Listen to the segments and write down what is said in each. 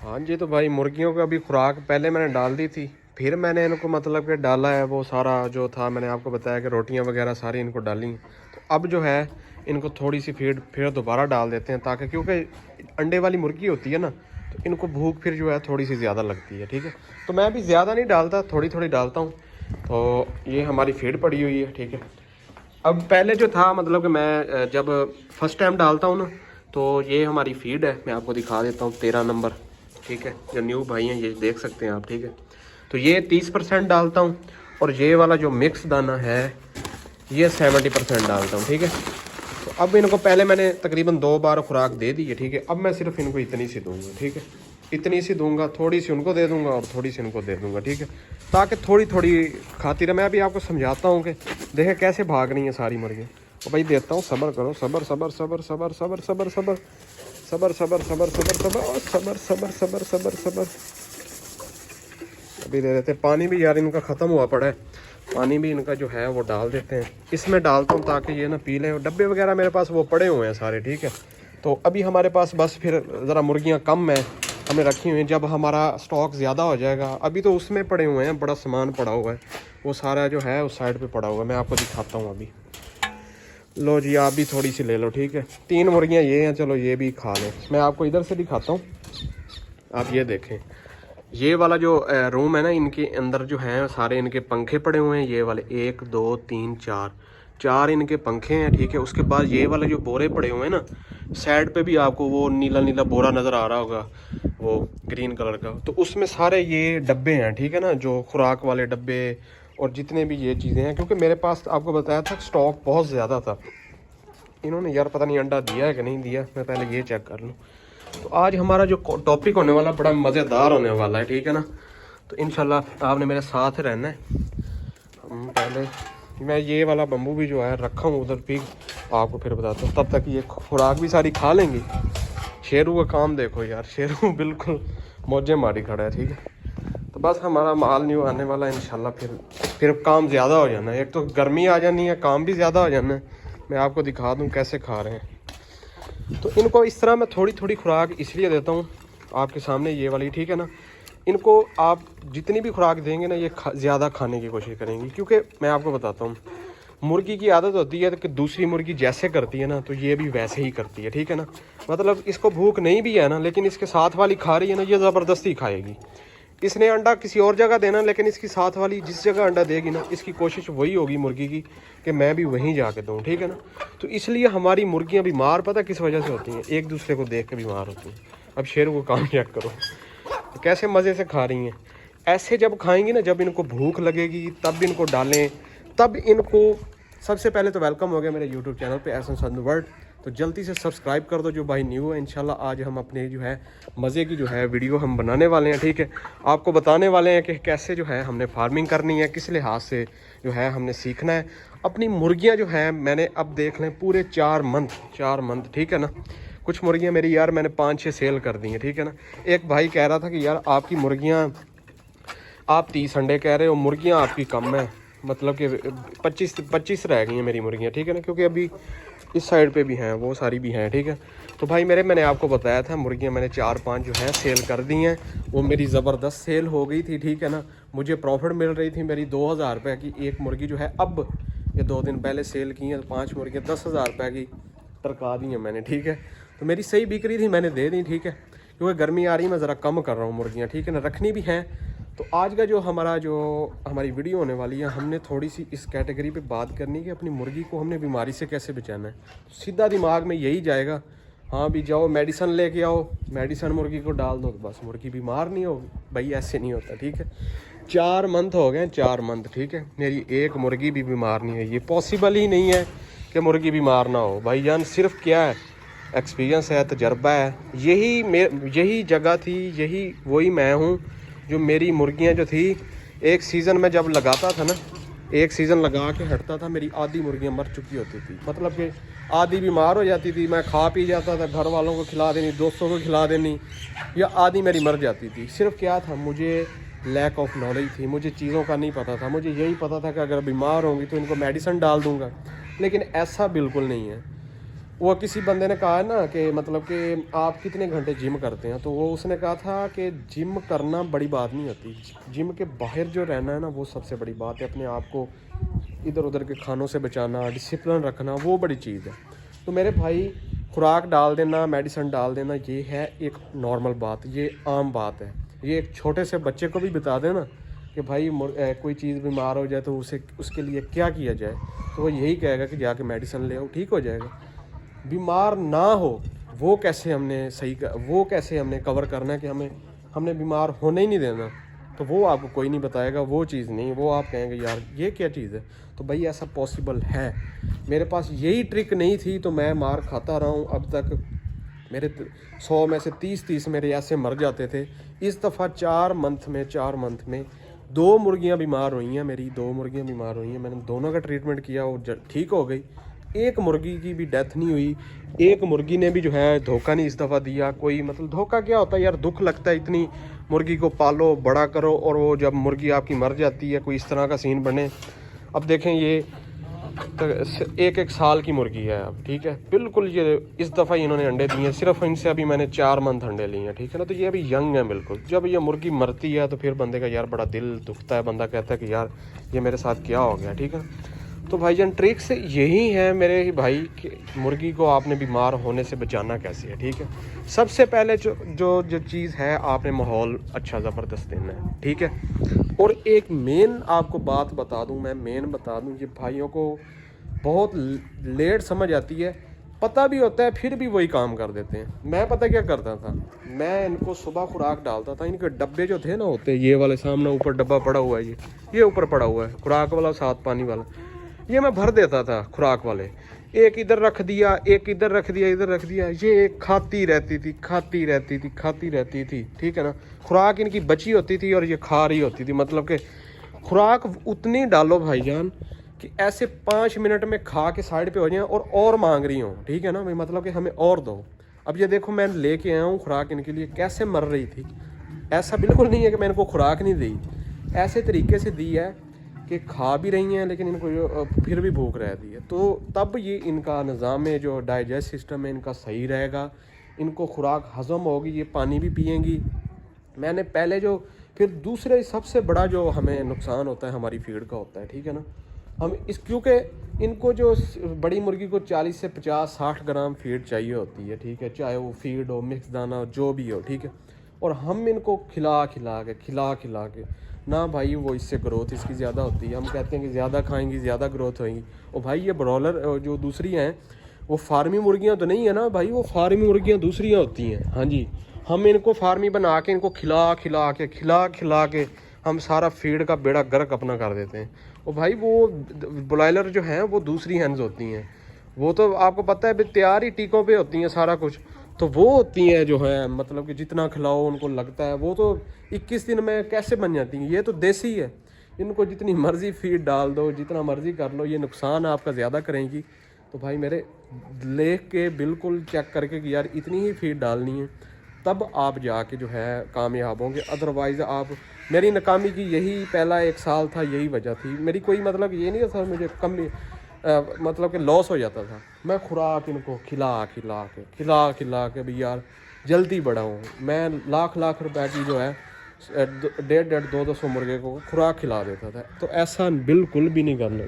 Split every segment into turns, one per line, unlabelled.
हाँ जी, तो भाई मुर्गियों को अभी खुराक पहले मैंने डाल दी थी, फिर मैंने इनको मतलब कि डाला है वो सारा जो था, मैंने आपको बताया कि रोटियां वगैरह सारी इनको डाली। तो अब जो है इनको थोड़ी सी फीड फिर दोबारा डाल देते हैं, ताकि क्योंकि अंडे वाली मुर्गी होती है ना, तो इनको भूख फिर जो है थोड़ी सी ज़्यादा लगती है। ठीक है, तो मैं अभी ज़्यादा नहीं डालता, थोड़ी थोड़ी डालता हूँ। तो ये हमारी फीड पड़ी हुई है। ठीक है, अब पहले जो था मतलब कि मैं जब फर्स्ट टाइम डालता हूँ ना, तो ये हमारी फीड है, मैं आपको दिखा देता हूँ 13 नंबर। ठीक है, जो न्यू भाई हैं ये देख सकते हैं आप। ठीक है, तो ये 30% डालता हूँ, और ये वाला जो मिक्स दाना है ये 70% डालता हूँ। ठीक है, तो अब इनको पहले मैंने तकरीबन 2 बार खुराक दे दी है। ठीक है, अब मैं सिर्फ इनको इतनी सी दूंगा। ठीक है, इतनी सी दूंगा, थोड़ी सी उनको दे दूंगा और थोड़ी सी इनको दे दूंगा। ठीक है, ताकि थोड़ी थोड़ी खाती रहे। मैं अभी आपको समझाता हूँ कि देखें कैसे भाग रही हैं सारी मुर्गियाँ। तो भाई देता हूँ, सब्र करो, सब्र सब्र सब्र सब्र सब्र सब्र सब्र सबर सबर सबर सबर सबर और सबर सबर सबर सबर सबर। अभी दे देते हैं पानी भी, यार इनका ख़त्म हुआ पड़ा है, पानी भी इनका जो है वो डाल देते हैं। इसमें डालता हूँ ताकि ये ना पी लें। डब्बे वगैरह मेरे पास वो पड़े हुए हैं सारे। ठीक है, तो अभी हमारे पास बस फिर ज़रा मुर्गियाँ कम हैं हमने रखी हुई हैं। जब हमारा स्टॉक ज़्यादा हो जाएगा, अभी तो उसमें पड़े हुए हैं, बड़ा सामान पड़ा हुआ है, वो सारा जो है उस साइड पर पड़ा हुआ है। मैं आपको दिखाता हूँ अभी। लो जी, आप भी थोड़ी सी ले लो। ठीक है, 3 मुर्गियाँ ये हैं, चलो ये भी खा लें। मैं आपको इधर से दिखाता हूँ, आप ये देखें। ये वाला जो रूम है ना, इनके अंदर जो हैं सारे इनके पंखे पड़े हुए हैं। ये वाले 1 2 3 4 इनके पंखे हैं। ठीक है, उसके बाद ये वाले जो बोरे पड़े हुए हैं ना, साइड पे भी आपको वो नीला नीला बोरा नज़र आ रहा होगा, वो ग्रीन कलर का, तो उसमें सारे ये डब्बे हैं। ठीक है ना, जो खुराक वाले डब्बे और जितने भी ये चीज़ें हैं, क्योंकि मेरे पास आपको बताया था स्टॉक बहुत ज़्यादा था। इन्होंने यार पता नहीं अंडा दिया है कि नहीं दिया, मैं पहले ये चेक कर लूँ। तो आज हमारा जो टॉपिक होने वाला बड़ा मज़ेदार होने वाला है। ठीक है ना, तो इंशाल्लाह आपने मेरे साथ रहना है। हम पहले मैं ये वाला बम्बू भी जो है रखा हूँ उधर भी, आपको फिर बताता हूँ। तब तक ये खुराक भी सारी खा लेंगी। शेरू का काम देखो यार, शेरू बिल्कुल मौजे मारी खड़ा है। ठीक है, तो बस हमारा माल न्यू आने वाला है इंशाल्लाह, फिर काम ज़्यादा हो जाना है। एक तो गर्मी आ जानी है, काम भी ज़्यादा हो जाना है। मैं आपको दिखा दूँ कैसे खा रहे हैं। तो इनको इस तरह मैं थोड़ी थोड़ी खुराक इसलिए देता हूँ आपके सामने, ये वाली। ठीक है ना, इनको आप जितनी भी खुराक देंगे ना, ये ज़्यादा खाने की कोशिश करेंगी, क्योंकि मैं आपको बताता हूँ, मुर्गी की आदत होती है कि दूसरी मुर्गी जैसे करती है ना, तो ये भी वैसे ही करती है। ठीक है ना, मतलब इसको भूख नहीं भी है ना, लेकिन इसके साथ वाली खा रही है ना, ये ज़बरदस्ती खाएगी। इसने अंडा किसी और जगह देना, लेकिन इसकी साथ वाली जिस जगह अंडा देगी ना, इसकी कोशिश वही होगी मुर्गी की कि मैं भी वहीं जाके दूँ। ठीक है ना, तो इसलिए हमारी मुर्गियाँ बीमार पता किस वजह से होती हैं, एक दूसरे को देख के बीमार होती हैं। अब शेर को काम चेक करो, तो कैसे मज़े से खा रही हैं। ऐसे जब खाएंगी ना, जब इनको भूख लगेगी तब इनको डालें, तब इनको। सबसे पहले तो वेलकम हो गया मेरे यूट्यूब चैनल पे एहसन संधू वर्ल्ड। तो जल्दी से सब्सक्राइब कर दो जो भाई न्यू है। इंशाल्लाह आज हम अपने जो है मज़े की जो है वीडियो हम बनाने वाले हैं। ठीक है, आपको बताने वाले हैं कि कैसे जो है हमने फार्मिंग करनी है, किस लिहाज से जो है हमने सीखना है। अपनी मुर्गियां जो हैं मैंने अब देख लें पूरे 4 मंथ। ठीक है ना, कुछ मुर्गियां मेरी यार मैंने 5-6 सेल कर दी हैं। ठीक है ना, एक भाई कह रहा था कि यार आपकी मुर्गियाँ, आप 30 अंडे कह रहे हो, मुर्गियाँ आपकी कम है, मतलब कि 25 रह गई हैं मेरी मुर्गियाँ। ठीक है ना, क्योंकि अभी इस साइड पे भी हैं, वो सारी भी हैं। ठीक है, तो भाई मैंने आपको बताया था मुर्गियाँ मैंने 4-5 जो है सेल कर दी हैं, वो मेरी ज़बरदस्त सेल हो गई थी। ठीक है ना, मुझे प्रॉफिट मिल रही थी मेरी 2000 रुपये की एक मुर्गी जो है। अब ये 2 दिन पहले सेल की हैं 5 मुर्गियाँ, 10,000 रुपये की टरका दी हैं मैंने। ठीक है, तो मेरी सही बिक रही थी, मैंने दे दी। ठीक है, क्योंकि गर्मी आ रही है, मैं ज़रा कम कर रहा हूँ मुर्गियाँ। ठीक है ना, रखनी भी हैं। तो आज का जो हमारी वीडियो होने वाली है, हमने थोड़ी सी इस कैटेगरी पे बात करनी कि अपनी मुर्गी को हमने बीमारी से कैसे बचाना है। सीधा दिमाग में यही जाएगा, हाँ भी जाओ मेडिसन लेके आओ, मेडिसन मुर्गी को डाल दो तो बस मुर्गी बीमार नहीं होगी। भाई ऐसे नहीं होता। ठीक है, 4 मंथ हो गए, 4 मंथ। ठीक है, मेरी एक मुर्गी भी बीमार नहीं है। ये पॉसिबल ही नहीं है कि मुर्गी बीमार ना हो भाई जान। सिर्फ क्या है, एक्सपीरियंस है, तजर्बा है। यही जगह थी, यही वही मैं हूँ जो मेरी मुर्गियाँ जो थी, एक सीज़न में जब लगाता था ना, एक सीज़न लगा के हटता था, मेरी आधी मुर्गियाँ मर चुकी होती थी। मतलब कि आधी बीमार हो जाती थी, मैं खा पी जाता था, घर वालों को खिला देनी, दोस्तों को खिला देनी, या आधी मेरी मर जाती थी। सिर्फ क्या था, मुझे लैक ऑफ नॉलेज थी, मुझे चीज़ों का नहीं पता था। मुझे यही पता था कि अगर बीमार होंगी तो इनको मेडिसिन डाल दूँगा, लेकिन ऐसा बिल्कुल नहीं है। वो किसी बंदे ने कहा है ना कि मतलब कि आप कितने घंटे जिम करते हैं, तो वो उसने कहा था कि जिम करना बड़ी बात नहीं होती, जिम के बाहर जो रहना है ना वो सबसे बड़ी बात है। अपने आप को इधर उधर के खानों से बचाना, डिसिप्लिन रखना, वो बड़ी चीज़ है। तो मेरे भाई खुराक डाल देना, मेडिसिन डाल देना, ये है एक नॉर्मल बात, ये आम बात है। ये एक छोटे से बच्चे को भी बता देना कि भाई कोई चीज़ बीमार हो जाए तो उसे उसके लिए क्या किया जाए, तो वो यही कहेगा कि जाके मेडिसिन ले आओ, ठीक हो जाएगा। बीमार ना हो वो कैसे हमने वो कैसे हमने कवर करना है कि हमने बीमार होने ही नहीं देना, तो वो आपको कोई नहीं बताएगा, वो चीज़ नहीं। वो आप कहेंगे यार ये क्या चीज़ है, तो भाई ऐसा पॉसिबल है। मेरे पास यही ट्रिक नहीं थी तो मैं मार खाता रहा हूँ अब तक। मेरे 100 में से 30 मेरे ऐसे मर जाते थे। इस दफ़ा 4 मंथ में 2 मुर्गियाँ बीमार हुई हैं, मेरी 2 मुर्गियाँ बीमार हुई हैं। मैंने दोनों का ट्रीटमेंट किया, वो ठीक हो गई। एक मुर्गी की भी डेथ नहीं हुई, एक मुर्गी ने भी जो है धोखा नहीं इस दफ़ा दिया। कोई मतलब धोखा क्या होता है यार, दुख लगता है, इतनी मुर्गी को पालो बड़ा करो और वो जब मुर्गी आपकी मर जाती है, कोई इस तरह का सीन बने। अब देखें ये तो 1 साल की मुर्गी है अब, ठीक है बिल्कुल। ये इस दफ़ा इन्होंने अंडे दिए, सिर्फ इनसे अभी मैंने 4 मंथ अंडे लिए हैं, ठीक है ना। तो ये अभी यंग है बिल्कुल। जब ये मुर्गी मरती है तो फिर बंदे का यार बड़ा दिल दुखता है, बंदा कहता है कि यार ये मेरे साथ क्या हो गया, ठीक है। तो भाईजान ट्रिक्स यही है मेरे ही भाई कि मुर्गी को आपने बीमार होने से बचाना कैसे है, ठीक है। सबसे पहले जो चीज़ है, आपने माहौल अच्छा ज़बरदस्त देना है, ठीक है। और एक मेन आपको बात बता दूं, ये भाइयों को बहुत लेट समझ आती है, पता भी होता है फिर भी वही काम कर देते हैं। मैं पता क्या करता था, मैं इनको सुबह खुराक डालता था। इनके डब्बे जो थे ना होते, ये वाले सामने ऊपर डब्बा पड़ा हुआ है, ये ऊपर पड़ा हुआ है खुराक वाला, साथ पानी वाला, ये मैं भर देता था खुराक वाले। एक इधर रख दिया, एक इधर रख दिया, इधर रख दिया, ये खाती रहती थी, ठीक है ना। खुराक इनकी बची होती थी और ये खा रही होती थी। मतलब कि खुराक उतनी डालो भाईजान कि ऐसे 5 मिनट में खा के साइड पे हो जाए और मांग रही हूँ, ठीक है ना भाई, मतलब कि हमें और दो। अब ये देखो मैं लेके आया हूँ खुराक इनके लिए, कैसे मर रही थी। ऐसा बिल्कुल नहीं है कि मैं इनको खुराक नहीं दी, ऐसे तरीके से दी है कि खा भी रही हैं लेकिन इनको फिर भी भूख रहती है। तो तब ये इनका निज़ाम है, जो डाइजेस्ट सिस्टम है इनका सही रहेगा, इनको खुराक हज़म होगी, ये पानी भी पिएंगी। मैंने पहले फिर दूसरे सबसे बड़ा जो हमें नुकसान होता है हमारी फीड का होता है, ठीक है ना। हम क्योंकि इनको जो बड़ी मुर्गी को 40 से 50-60 ग्राम फीड चाहिए होती है, ठीक है, चाहे वो फीड हो, मिक्स दाना हो, जो भी हो, ठीक है। और हम इनको खिला खिला के ना भाई, वो इससे ग्रोथ इसकी ज़्यादा होती है। हम कहते हैं कि ज़्यादा खाएंगी ज़्यादा ग्रोथ होएगी। और भाई ये ब्रॉयलर जो दूसरी हैं वो फार्मी मुर्गियाँ तो नहीं है ना भाई, वो फार्मी मुर्गियाँ दूसरी होती हैं। हाँ जी, हम इनको फार्मी बना के इनको खिला के हम सारा फीड का बेड़ा गर्क अपना कर देते हैं। और भाई वो ब्रॉयलर जो हैं वो दूसरी हैंस होती हैं, वो तो आपको पता है तैयार ही टीकों पे होती हैं सारा कुछ। तो वो होती हैं जो है मतलब कि जितना खिलाओ उनको लगता है, वो तो 21 दिन में कैसे बन जाती हैं। ये तो देसी है, इनको जितनी मर्ज़ी फीड डाल दो, जितना मर्ज़ी कर लो, ये नुकसान आपका ज़्यादा करेंगी। तो भाई मेरे लेख के बिल्कुल चेक करके कि यार इतनी ही फीड डालनी है, तब आप जाके जो है कामयाब होंगे। अदरवाइज़ आप, मेरी नाकामी की यही पहला 1 साल था, यही वजह थी मेरी। कोई मतलब ये नहीं था मुझे कम मतलब कि लॉस हो जाता था। मैं खुराक इनको खिला के भी यार जल्दी बड़ा हूँ। मैं लाख रुपए की जो है 150-200 मुर्गे को खुराक खिला देता था। तो ऐसा बिल्कुल भी नहीं करना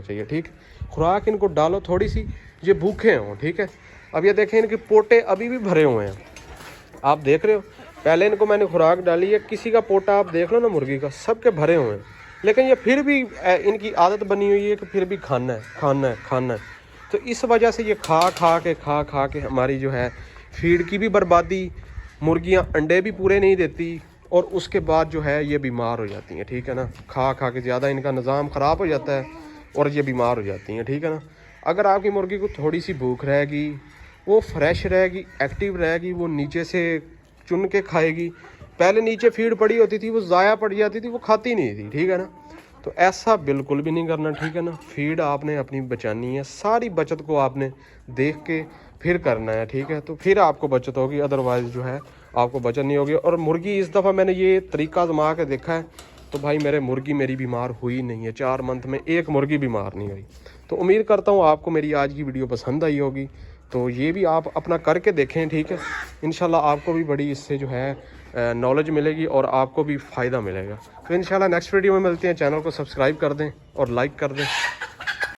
चाहिए, ठीक। खुराक इनको डालो थोड़ी सी, ये भूखे हों, ठीक है। अब ये देखें इनके पोटे अभी भी भरे हुए हैं, आप देख रहे हो। पहले इनको मैंने खुराक डाली है, किसी का पोटा आप देख लो ना मुर्गी का, सबके भरे हुए हैं, लेकिन ये फिर भी इनकी आदत बनी हुई है कि फिर भी खाना है। तो इस वजह से ये खा के हमारी जो है फीड की भी बर्बादी, मुर्गियां अंडे भी पूरे नहीं देती, और उसके बाद जो है ये बीमार हो जाती हैं, ठीक है ना। खा के ज़्यादा इनका निज़ाम ख़राब हो जाता है और ये बीमार हो जाती हैं, ठीक है ना। अगर आपकी मुर्गी को थोड़ी सी भूख रहेगी, वो फ्रेश रहेगी, एक्टिव रहेगी, वो नीचे से चुन के खाएगी। पहले नीचे फीड पड़ी होती थी, वो ज़ाया पड़ जाती थी, वो खाती नहीं थी, ठीक है ना। तो ऐसा बिल्कुल भी नहीं करना, ठीक है ना। फीड आपने अपनी बचानी है, सारी बचत को आपने देख के फिर करना है, ठीक है। तो फिर आपको बचत होगी, अदरवाइज़ जो है आपको बचत नहीं होगी। और मुर्गी इस दफ़ा मैंने ये तरीका आजमा के देखा है, तो भाई मेरे मुर्गी मेरी बीमार हुई नहीं है, 4 मंथ में एक मुर्गी बीमार नहीं हुई। तो उम्मीद करता हूँ आपको मेरी आज की वीडियो पसंद आई होगी, तो ये भी आप अपना करके देखें, ठीक है। इंशाल्लाह आपको भी बड़ी इससे जो है नॉलेज मिलेगी और आपको भी फ़ायदा मिलेगा। तो इंशाल्लाह नेक्स्ट वीडियो में मिलते हैं। चैनल को सब्सक्राइब कर दें और लाइक कर दें।